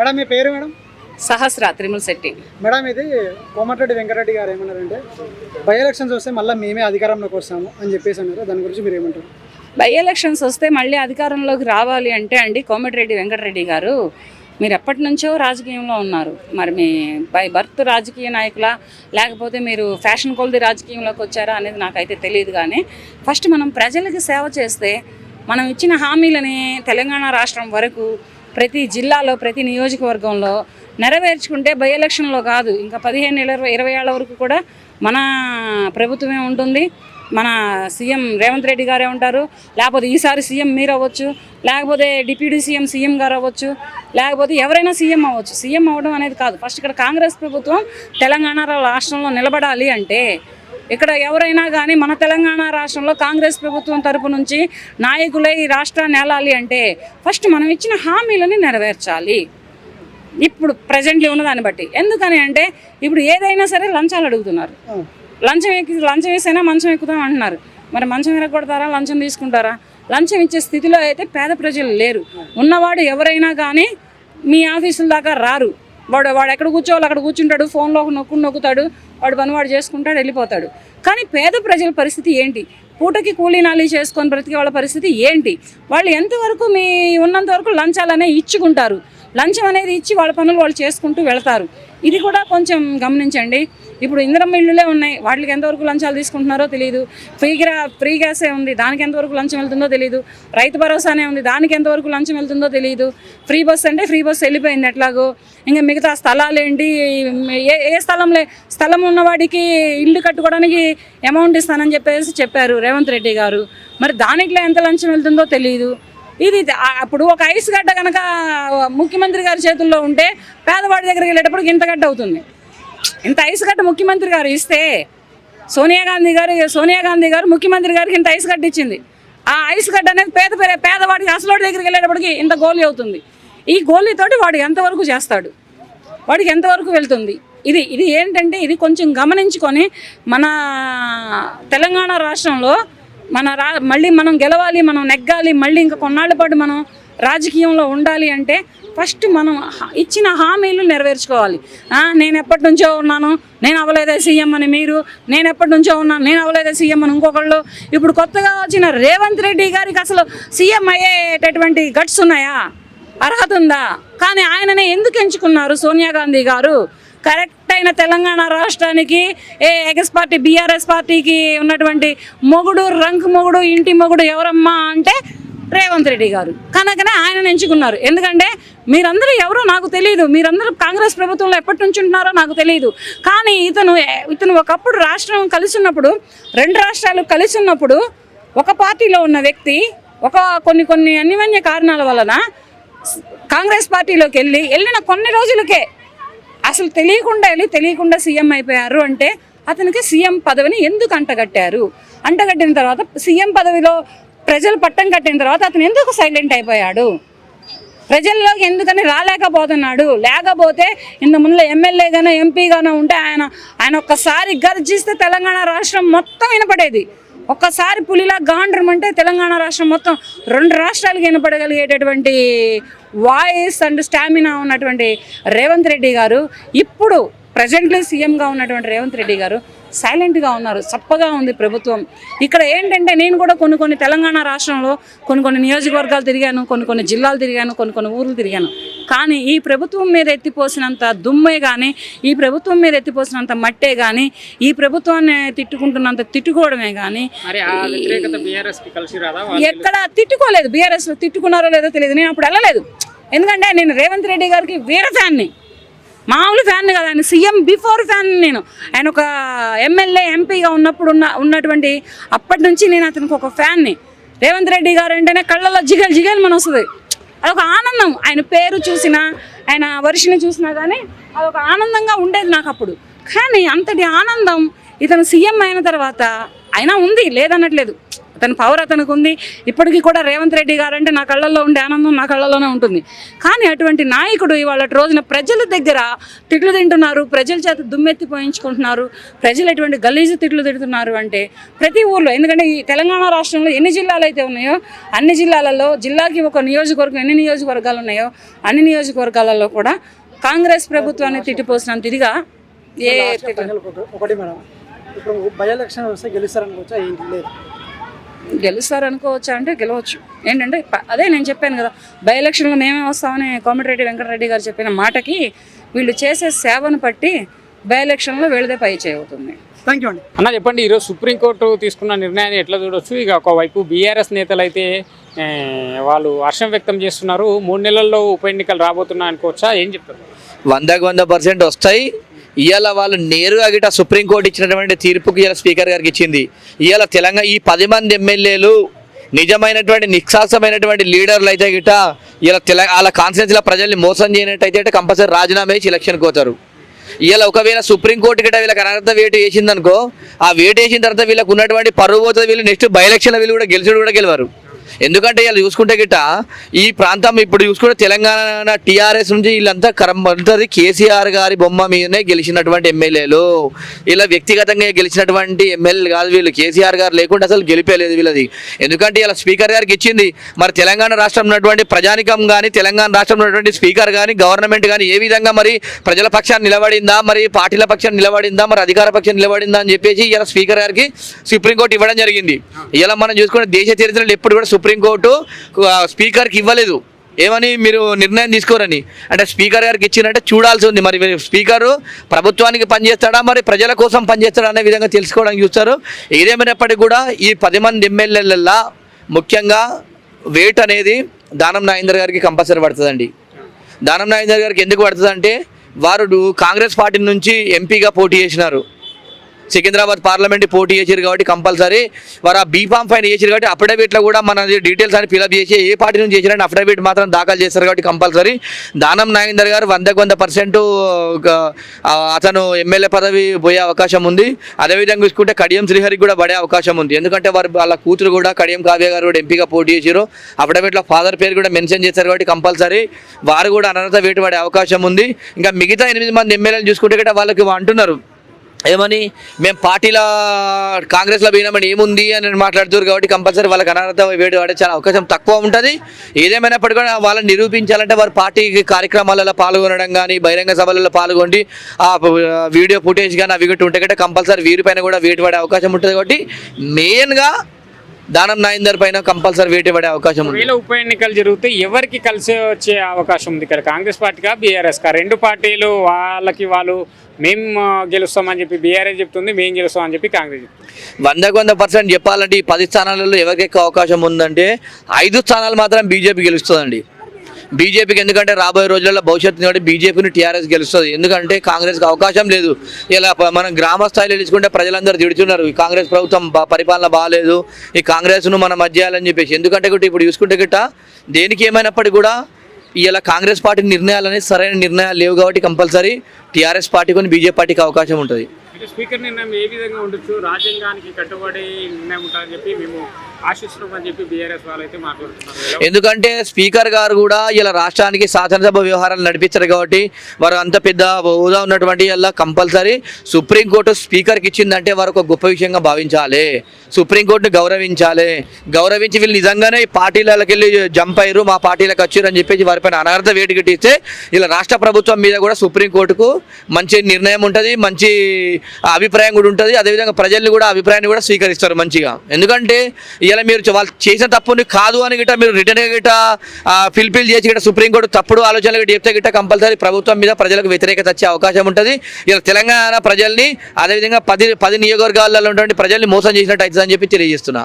Madam మీ పేరు madam? సహస్ర త్రిముల్ Shetty. Madam ఇది కోమటిరెడ్డి వెంకటరెడ్డి గారు ఏమన్నారంటే బై ఎలక్షన్స్ వస్తే మళ్ళీ మేమే అధికారంలోకి వస్తాము అని చెప్పేసి అన్నారు. దాని గురించి మీరు ఏమంటారు? బై ఎలక్షన్స్ వస్తే మళ్ళీ అధికారంలోకి రావాలి అంటే అండి, కోమటిరెడ్డి వెంకటరెడ్డి గారు మీరు ఎప్పటి నుంచో రాజకీయంలో ఉన్నారు. మరి మీ బై బర్త్ రాజకీయ నాయకులా లేకపోతే మీరు ఫ్యాషన్ కొలది రాజకీయంలోకి వచ్చారా అనేది నాకైతే తెలియదు. కానీ ఫస్ట్ మనం ప్రజలకు సేవ చేస్తే మనం ఇచ్చిన హామీలని తెలంగాణ రాష్ట్రం వరకు ప్రతి జిల్లాలో ప్రతి నియోజకవర్గంలో నెరవేర్చుకుంటే బై ఎలక్షన్లో కాదు ఇంకా 15-20 ఏళ్ల వరకు కూడా మన ప్రభుత్వమే ఉంటుంది. మన సీఎం రేవంత్ రెడ్డి గారే ఉంటారు. లేకపోతే ఈసారి సీఎం మీరు అవ్వచ్చు, లేకపోతే డిప్యూటీ సీఎం గారు అవ్వచ్చు, లేకపోతే ఎవరైనా సీఎం అవ్వచ్చు. సీఎం అవ్వడం అనేది కాదు, ఫస్ట్ ఇక్కడ కాంగ్రెస్ ప్రభుత్వం తెలంగాణ రాష్ట్రంలో నిలబడాలి అంటే ఇక్కడ ఎవరైనా కానీ మన తెలంగాణ రాష్ట్రంలో కాంగ్రెస్ ప్రభుత్వం తరపు నుంచి నాయకులై ఈ రాష్ట్రాన్ని ఏలాలి అంటే ఫస్ట్ మనం ఇచ్చిన హామీలని నెరవేర్చాలి. ఇప్పుడు ప్రజెంట్లీ ఉన్నదాన్ని బట్టి ఎందుకని అంటే ఇప్పుడు ఏదైనా సరే లంచాలు అడుగుతున్నారు. లంచం వేసైనా మంచం ఎక్కుతాం అంటున్నారు. మరి మంచం ఎరగొడతారా, లంచం తీసుకుంటారా? లంచం ఇచ్చే స్థితిలో అయితే పేద ప్రజలు లేరు. ఉన్నవాడు ఎవరైనా కానీ మీ ఆఫీసుల దాకా రారు. వాడు ఎక్కడ కూర్చోవాలి అక్కడ కూర్చుంటాడు, ఫోన్లో నొక్కుతాడు, వాడు పని వాడు చేసుకుంటాడు, వెళ్ళిపోతాడు. కానీ పేద ప్రజల పరిస్థితి ఏంటి? పూటకి కూలీ నాలి చేసుకొని బ్రతికే వాళ్ళ పరిస్థితి ఏంటి? వాళ్ళు ఎంతవరకు మీ ఉన్నంత వరకు లంచాలనే ఇచ్చుకుంటారు. లంచం అనేది ఇచ్చి వాళ్ళ పనులు వాళ్ళు చేసుకుంటూ వెళ్తారు. ఇది కూడా కొంచెం గమనించండి. ఇప్పుడు ఇందిరమ్మ ఇళ్ళులే ఉన్నాయి, వాటికి ఎంతవరకు లంచాలు తీసుకుంటున్నారో తెలియదు. ఫ్రీ గ్యాసే ఉంది, దానికి ఎంతవరకు లంచం వెళ్తుందో తెలియదు. రైతు భరోసానే ఉంది, దానికి ఎంతవరకు లంచం వెళ్తుందో తెలియదు. ఫ్రీ బస్ అంటే ఫ్రీ బస్ వెళ్ళిపోయింది ఎట్లాగో. ఇంకా మిగతా స్థలాలు ఏంటి, ఏ స్థలం ఉన్నవాడికి ఇల్లు కట్టుకోవడానికి అమౌంట్ ఇస్తానని చెప్పారు రేవంత్ రెడ్డి గారు. మరి దానిట్లో ఎంత లంచం వెళ్తుందో తెలియదు. ఇది అప్పుడు ఒక ఐస్ గడ్డ కనుక ముఖ్యమంత్రి గారి చేతుల్లో ఉంటే పేదవాడి దగ్గరికి వెళ్ళేటప్పుడు ఇంత గడ్డ అవుతుంది. ఇంత ఐస్ గడ్డ ముఖ్యమంత్రి గారు ఇస్తే సోనియా గాంధీ గారు ముఖ్యమంత్రి గారికి ఇంత ఐస్ గడ్డ ఇచ్చింది. ఆ ఐస్ గడ్డ అనేది పేదవాడికి అసలోడి దగ్గరికి వెళ్ళేటప్పటికి ఇంత గోలీ అవుతుంది. ఈ గోలీతోటి వాడు ఎంతవరకు చేస్తాడు, వాడికి ఎంతవరకు వెళ్తుంది? ఇది ఏంటంటే ఇది కొంచెం గమనించుకొని మన తెలంగాణ రాష్ట్రంలో మళ్ళీ మనం గెలవాలి, మనం నెగ్గాలి, మళ్ళీ ఇంకా కొన్నాళ్ళ పాటు మనం రాజకీయంలో ఉండాలి అంటే ఫస్ట్ మనం ఇచ్చిన హామీలు నెరవేర్చుకోవాలి. నేను ఎప్పటి నుంచో ఉన్నాను, నేను అవ్వలేదే సీఎం అని మీరు, నేను ఎప్పటి నుంచో ఉన్నాను, నేను అవ్వలేదే సీఎం అని ఇంకొకళ్ళు. ఇప్పుడు కొత్తగా వచ్చిన రేవంత్ రెడ్డి గారికి అసలు సీఎం అయ్యేటటువంటి గట్స్ ఉన్నాయా, అర్హత ఉందా? కానీ ఆయననే ఎందుకు ఎంచుకున్నారు సోనియా గాంధీ గారు? కరెక్ట్ అయిన తెలంగాణ రాష్ట్రానికి ఎగస్ పార్టీ బీఆర్ఎస్ పార్టీకి ఉన్నటువంటి రంకు మొగుడు ఇంటి మొగుడు ఎవరమ్మా అంటే రేవంత్ రెడ్డి గారు. కనుకనే ఆయన ఎంచుకున్నారు. ఎందుకంటే మీరందరూ ఎవరో నాకు తెలియదు, మీరందరూ కాంగ్రెస్ ప్రభుత్వంలో ఎప్పటి నుంచి ఉంటున్నారో నాకు తెలియదు. కానీ ఇతను ఒకప్పుడు రాష్ట్రం కలిసి ఉన్నప్పుడు, రెండు రాష్ట్రాలు కలిసి ఉన్నప్పుడు ఒక పార్టీలో ఉన్న వ్యక్తి కొన్ని అనివార్య కారణాల వలన కాంగ్రెస్ పార్టీలోకి వెళ్ళిన కొన్ని రోజులకే అసలు తెలియకుండా సీఎం అయిపోయారు. అంటే అతనికి సీఎం పదవిని ఎందుకు అంటగట్టిన తర్వాత సీఎం పదవిలో ప్రజలు పట్టం కట్టిన తర్వాత అతను ఎందుకు సైలెంట్ అయిపోయాడు, ప్రజల్లోకి ఎందుకని రాలేకపోతున్నాడు? లేకపోతే ఇంత ముందులో ఎమ్మెల్యేగానో ఎంపీగానో ఉంటే ఆయన ఒక్కసారి గర్జిస్తే తెలంగాణ రాష్ట్రం మొత్తం వినపడేది. ఒక్కసారి పులిలా గాండ్రం అంటే తెలంగాణ రాష్ట్రం మొత్తం 2 రాష్ట్రాలకు వినపడగలిగేటటువంటి వాయిస్ అండ్ స్టామినా ఉన్నటువంటి రేవంత్ రెడ్డి గారు, ఇప్పుడు ప్రజెంట్లీ సీఎంగా ఉన్నటువంటి రేవంత్ రెడ్డి గారు సైలెంట్గా ఉన్నారు. చప్పగా ఉంది ప్రభుత్వం. ఇక్కడ ఏంటంటే నేను కూడా కొన్ని తెలంగాణ రాష్ట్రంలో కొన్ని నియోజకవర్గాలు తిరిగాను, కొన్ని జిల్లాలు తిరిగాను, కొన్ని ఊర్లు తిరిగాను. కానీ ఈ ప్రభుత్వం మీద ఎత్తిపోసినంత దుమ్మే కానీ, ఈ ప్రభుత్వం మీద ఎత్తిపోసినంత మట్టే కానీ, ఈ ప్రభుత్వాన్ని తిట్టుకుంటున్నంత తిట్టుకోవడమే కానీ ఎక్కడ తిట్టుకోలేదు. బీఆర్ఎస్లో తిట్టుకున్నారో లేదో తెలియదు, నేను అప్పుడు వెళ్ళలేదు. ఎందుకంటే నేను రేవంత్ రెడ్డి గారికి వీర ఫ్యాన్ని, మామూలు ఫ్యాన్ కదా, ఆయన సీఎం బిఫోర్ ఫ్యాన్ నేను. ఆయన ఒక ఎమ్మెల్యే ఎంపీగా ఉన్నటువంటి అప్పటి నుంచి నేను అతనికి ఒక ఫ్యాన్ని. రేవంత్ రెడ్డి గారు అంటేనే కళ్ళల్లో జిగేలు మన వస్తుంది. అదొక ఆనందం. ఆయన పేరు చూసినా, ఆయన వర్షిని చూసినా కానీ అదొక ఆనందంగా ఉండేది నాకు అప్పుడు. కానీ అంతటి ఆనందం ఇతను సీఎం అయిన తర్వాత అయినా ఉంది, లేదనట్లేదు. తన పవర్ అతనికి ఉంది. ఇప్పటికీ కూడా రేవంత్ రెడ్డి గారు అంటే నా కళ్ళల్లో ఉండే ఆనందం నా కళ్ళల్లోనే ఉంటుంది. కానీ అటువంటి నాయకుడు ఇవాళ రోజున ప్రజల దగ్గర తిట్లు తింటున్నారు, ప్రజల చేత దుమ్మెత్తి పోయించుకుంటున్నారు, ప్రజలు ఎటువంటి గలీజు తిట్లు తిడుతున్నారు అంటే ప్రతి ఊర్లో. ఎందుకంటే ఈ తెలంగాణ రాష్ట్రంలో ఎన్ని జిల్లాలు అయితే ఉన్నాయో అన్ని జిల్లాలలో జిల్లాకి ఒక నియోజకవర్గం ఎన్ని నియోజకవర్గాలు ఉన్నాయో అన్ని నియోజకవర్గాలలో కూడా కాంగ్రెస్ ప్రభుత్వాన్ని తిట్టిపోసినంత ఇదిగా ఒకటి మేడం, ఇప్పుడు బై ఎలక్షన్ వస్తే గెలుస్తారనుకోవచ్చా? ఏంటి లేదు గెలుస్తారనుకోవచ్చా అంటే గెలవచ్చు. ఏంటంటే అదే నేను చెప్పాను కదా, బై ఎలక్షన్లో మేమే వస్తామని కోమటిరెడ్డి వెంకటరెడ్డి గారు చెప్పిన మాటకి వీళ్ళు చేసే సేవను బట్టి బై ఎలక్షన్లో వీళ్ళదే పై చేయవుతుంది. థ్యాంక్ యూ అండి. అన్న చెప్పండి, ఈరోజు సుప్రీంకోర్టు తీసుకున్న నిర్ణయాన్ని ఎట్లా చూడొచ్చు? ఇక ఒకవైపు బీఆర్ఎస్ నేతలు అయితే వాళ్ళు హర్షం వ్యక్తం చేస్తున్నారు. 3 నెలల్లో ఉప ఎన్నికలు రాబోతున్నా అనుకోవచ్చా? ఏం చెప్తారు? 100% వస్తాయి. ఇవాళ వాళ్ళు నేరుగా గిట సుప్రీంకోర్టు ఇచ్చినటువంటి తీర్పుకి ఇవాళ స్పీకర్ గారికి ఇచ్చింది. ఇవాళ తెలంగాణ ఈ 10 మంది ఎమ్మెల్యేలు నిజమైనటువంటి నిష్కాసమైనటువంటి లీడర్లు అయితే గిట ఇలా వాళ్ళ కాన్స్టిట్యూన్సీల ప్రజల్ని మోసం చేయనట్టయితే కంపల్సరీ రాజీనామా చేసి ఎలక్షన్కి పోతారు. ఇలా ఒకవేళ సుప్రీంకోర్టు గిట్ట వీళ్ళకి అనర్థ వేటు వేసిందనుకో, ఆ వేటు వేసిన తర్వాత వీళ్ళకి ఉన్నటువంటి పరువు పోతుంది. వీళ్ళు నెక్స్ట్ బై ఎలక్షన్లో వీళ్ళు కూడా గెలవరు. ఎందుకంటే వీళ్ళు చూసుకుంటే గిట్ట ఈ ప్రాంతం ఇప్పుడు చూసుకుంటే తెలంగాణ టీఆర్ఎస్ నుంచి వీళ్ళంతా కరంబడుతుంది కేసీఆర్ గారి బొమ్మ మీదనే గెలిచినటువంటి ఎమ్మెల్యేలు. ఇలా వ్యక్తిగతంగా గెలిచినటువంటి ఎమ్మెల్యేలు కాదు వీళ్ళు. కేసీఆర్ గారు లేకుండా అసలు గెలిపేలేదు వీళ్ళది. ఎందుకంటే ఇలా స్పీకర్ గారికి ఇచ్చింది. మరి తెలంగాణ రాష్ట్రంలో ఉన్నటువంటి ప్రజానికం కానీ తెలంగాణ రాష్ట్రంలో ఉన్నటువంటి స్పీకర్ కానీ గవర్నమెంట్ కానీ ఏ విధంగా మరి ప్రజల పక్షాన్ని నిలబడిందా, మరి పార్టీల పక్షాన్ని నిలబడిందా, మరి అధికార పక్షాన్ని నిలబడిందా అని చెప్పేసి ఇలా స్పీకర్ గారికి సుప్రీంకోర్టు ఇవ్వడం జరిగింది. ఇలా మనం చూసుకుంటే దేశ చరిత్రలో ఎప్పుడు కూడా సుప్రీంకోర్టు స్పీకర్కి ఇవ్వలేదు ఏమని మీరు నిర్ణయం తీసుకోరని. అంటే స్పీకర్ గారికి ఇచ్చినట్టే చూడాల్సి ఉంది. మరి స్పీకరు ప్రభుత్వానికి పనిచేస్తాడా, మరి ప్రజల కోసం పనిచేస్తాడా అనే విధంగా తెలుసుకోవడానికి చూస్తారు. ఏదేమైనప్పటికీ కూడా ఈ 10 మంది ఎమ్మెల్యేలల్లో ముఖ్యంగా వేట్ అనేది దానం నాగేందర్ గారికి కంపల్సరీ పడుతుందండి. దానం నాగేందర్ గారికి ఎందుకు పడుతుంది అంటే వారు కాంగ్రెస్ పార్టీ నుంచి ఎంపీగా పోటీ చేసినారు. సికింద్రాబాద్ పార్లమెంట్ పోటీ చేశారు కాబట్టి కంపల్సరీ వారు ఆ బీఫామ్ ఫైన్ చేశారు కాబట్టి అఫిడవిట్లో కూడా మన డీటెయిల్స్ అని ఫిలప్ చేసి ఏ పార్టీ నుంచి చేశారంటే అఫిడవిట్ మాత్రం దాఖలు చేస్తారు కాబట్టి కంపల్సరీ దానం నాగేందర్ గారు 100% అతను ఎమ్మెల్యే పదవి పోయే అవకాశం ఉంది. అదేవిధంగా చూసుకుంటే కడియం శ్రీహరికి కూడా పడే అవకాశం ఉంది. ఎందుకంటే వాళ్ళ కూతురు కూడా కడియం కావ్య గారు కూడా ఎంపీగా పోటీ చేశారు. అఫిడవిట్లో ఫాదర్ పేరు కూడా మెన్షన్ చేశారు కాబట్టి కంపల్సరీ వారు కూడా అనర్హత వేటు పడే అవకాశం ఉంది. ఇంకా మిగతా 8 మంది ఎమ్మెల్యేలు చూసుకుంటే కూడా వాళ్ళకి అంటున్నారు ఏమని, మేము పార్టీల కాంగ్రెస్లో పోయినామని ఏముంది అని మాట్లాడుతారు కాబట్టి కంపల్సరీ వాళ్ళకి అనర్హత వేటు పడే చాలా అవకాశం తక్కువ ఉంటుంది. ఏదేమైనప్పటికీ కూడా వాళ్ళని నిరూపించాలంటే వారు పార్టీ కార్యక్రమాలలో పాల్గొనడం కానీ బహిరంగ సభలలో పాల్గొండి ఆ వీడియో ఫుటేజ్ కానీ అవి ఉంటే కంటే కంపల్సరీ వీరిపైన కూడా వేటు పడే అవకాశం ఉంటుంది. కాబట్టి మెయిన్గా దానం నాగేందర్ పైన కంపల్సరీ వేటు పడే అవకాశం ఉంది. ఉప ఎన్నికలు జరిగితే ఎవరికి కలిసి వచ్చే అవకాశం ఉంది ఇక్కడ? కాంగ్రెస్ పార్టీకా బీఆర్ఎస్కా? 2 పార్టీలు వాళ్ళు మేము గెలుస్తామని చెప్పి బీఆర్ఎస్ చెప్తుంది, మేము గెలుస్తామని చెప్పి కాంగ్రెస్ చెప్తుంది. 100% చెప్పాలంటే ఈ 10 స్థానాలలో ఎవరికి ఎక్కువ అవకాశం ఉందంటే 5 స్థానాలు మాత్రం బీజేపీ గెలుస్తుందండి. బీజేపీకి ఎందుకంటే రాబోయే రోజుల్లో భవిష్యత్తు కాబట్టి బీజేపీని టీఆర్ఎస్ గెలుస్తుంది. ఎందుకంటే కాంగ్రెస్కి అవకాశం లేదు. ఇలా మనం గ్రామ స్థాయిలో తెలుసుకుంటే ప్రజలందరూ తిడుతున్నారు ఈ కాంగ్రెస్ ప్రభుత్వం పరిపాలన బాగాలేదు, ఈ కాంగ్రెస్ను మనం మధ్యాలని చెప్పేసి. ఎందుకంటే ఇప్పుడు చూసుకుంటే గిట్ట దేనికి ఏమైనప్పటికీ కూడా ఇలా కాంగ్రెస్ పార్టీ నిర్ణయాలు అనేది సరైన నిర్ణయాలు లేవు కాబట్టి కంపల్సరీ టీఆర్ఎస్ పార్టీకి బీజేపీ పార్టీకి అవకాశం ఉంటుంది. స్పీకర్ నిర్ణయం ఏ విధంగా ఉండొచ్చు? రాజ్యాంగానికి కట్టుబడి నిర్ణయం ఉంటుందని చెప్పి మేము ఆశిస్తున్నామని చెప్పి బీఆర్ఎస్ వాళ్ళు అయితే మాట్లాడుతున్నారు. ఎందుకంటే స్పీకర్ గారు కూడా ఇలా రాష్ట్రానికి శాసనసభ వ్యవహారాలు నడిపించారు కాబట్టి వారు అంత పెద్ద హోదా ఉన్నటువంటి ఇలా కంపల్సరీ సుప్రీంకోర్టు స్పీకర్కి ఇచ్చిందంటే వారు ఒక గొప్ప విషయంగా భావించాలి. సుప్రీంకోర్టుని గౌరవించి వీళ్ళు నిజంగానే పార్టీలకి వెళ్ళి జంప్ అయ్యారు, మా పార్టీలకు వచ్చారు అని చెప్పేసి వారిపైన అనర్హత వేటు కట్టిస్తే ఇలా రాష్ట్ర ప్రభుత్వం మీద కూడా సుప్రీంకోర్టుకు మంచి నిర్ణయం ఉంటుంది, మంచి అభిప్రాయం కూడా ఉంటుంది. అదేవిధంగా ప్రజల్ని కూడా అభిప్రాయాన్ని కూడా స్వీకరిస్తారు మంచిగా. ఎందుకంటే ఇలా మీరు వాళ్ళు చేసిన తప్పుని కాదు అని గిట్ట మీరు రిటర్న్గా గిట్ట ఫిల్ఫిల్ చేసి గిట్ట సుప్రీంకోర్టు తప్పుడు ఆలోచనలు గిట్ట చెప్తే గిట్ట కంపల్సరీ ప్రభుత్వం మీద ప్రజలకు వ్యతిరేకత వచ్చే అవకాశం ఉంటుంది. ఇలా తెలంగాణ ప్రజల్ని అదేవిధంగా 10 నియోజకవర్గాలలో ఉన్నటువంటి ప్రజల్ని మోసం చేసినట్టు అవుతుందని చెప్పి తెలియజేస్తున్నా.